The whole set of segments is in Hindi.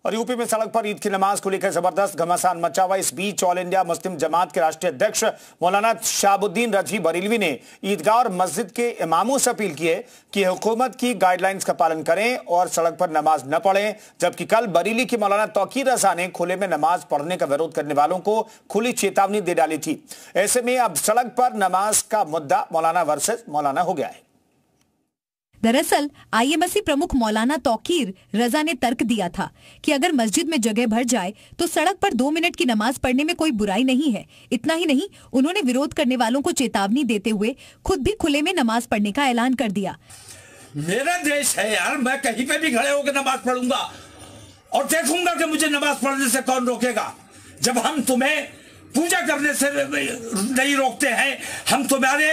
और यूपी में सड़क पर ईद की नमाज को लेकर जबरदस्त घमासान मचा हुआ। इस बीच ऑल इंडिया मुस्लिम जमात के राष्ट्रीय अध्यक्ष मौलाना शहाबुद्दीन रजवी बरेलवी ने ईदगाह और मस्जिद के इमामों से अपील की है कि हुकूमत की गाइडलाइंस का पालन करें और सड़क पर नमाज न पढ़ें। जबकि कल बरेली की मौलाना तौकीर रजा ने खुले में नमाज पढ़ने का विरोध करने वालों को खुली चेतावनी दे डाली थी। ऐसे में अब सड़क पर नमाज का मुद्दा मौलाना वर्सेस मौलाना हो गया है। दरअसल आईएमएसी प्रमुख मौलाना तौकीर रजा ने तर्क दिया था कि अगर मस्जिद में जगह भर जाए तो सड़क पर 2 मिनट की नमाज पढ़ने में कोई बुराई नहीं है। इतना ही नहीं, उन्होंने विरोध करने वालों को चेतावनी देते हुए खुद भी खुले में नमाज पढ़ने का ऐलान कर दिया। मेरा देश है यार, मैं कहीं पे भी खड़े होकर नमाज पढ़ूंगा और देखूंगा कि मुझे नमाज पढ़ने से कौन रोकेगा। जब हम तुम्हें पूजा करने से नहीं रोकते हैं, हम तुम्हारे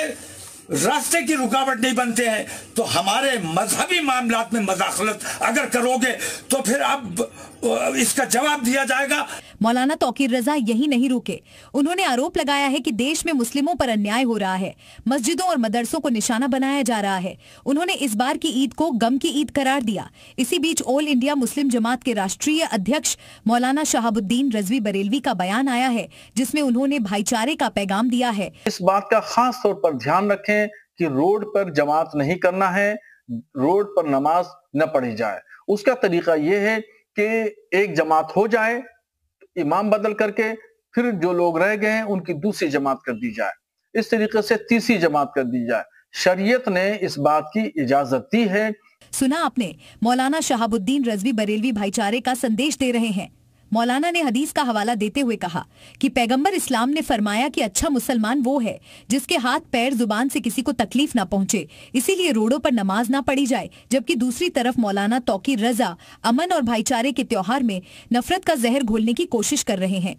रास्ते की रुकावट नहीं बनते हैं, तो हमारे मजहबी मामलात में मदाखलत अगर करोगे तो फिर अब इसका जवाब दिया जाएगा। मौलाना तौकीर रजा यही नहीं रुके। उन्होंने आरोप लगाया है कि देश में मुस्लिमों पर अन्याय हो रहा है, मस्जिदों और मदरसों को निशाना बनाया जा रहा है। उन्होंने इस बार की ईद को गम की ईद करार दिया। इसी बीच ऑल इंडिया मुस्लिम जमात के राष्ट्रीय अध्यक्ष मौलाना शहाबुद्दीन रजवी बरेलवी का बयान आया है, जिसमें उन्होंने भाईचारे का पैगाम दिया है। इस बात का खास तौर पर ध्यान रखें कि रोड पर जमात नहीं करना है, रोड पर नमाज न पढ़ी जाए। उसका तरीका यह है कि एक जमात हो जाए, इमाम बदल करके फिर जो लोग रह गए हैं उनकी दूसरी जमात कर दी जाए, इस तरीके से तीसरी जमात कर दी जाए। शरीयत ने इस बात की इजाजत दी है। सुना आपने, मौलाना शहाबुद्दीन रजवी बरेलवी भाईचारे का संदेश दे रहे हैं। मौलाना ने हदीस का हवाला देते हुए कहा कि पैगंबर इस्लाम ने फरमाया कि अच्छा मुसलमान वो है जिसके हाथ पैर जुबान से किसी को तकलीफ ना पहुंचे, इसीलिए रोडों पर नमाज ना पढ़ी जाए। जबकि दूसरी तरफ मौलाना तौकीर रजा अमन और भाईचारे के त्योहार में नफरत का जहर घोलने की कोशिश कर रहे हैं।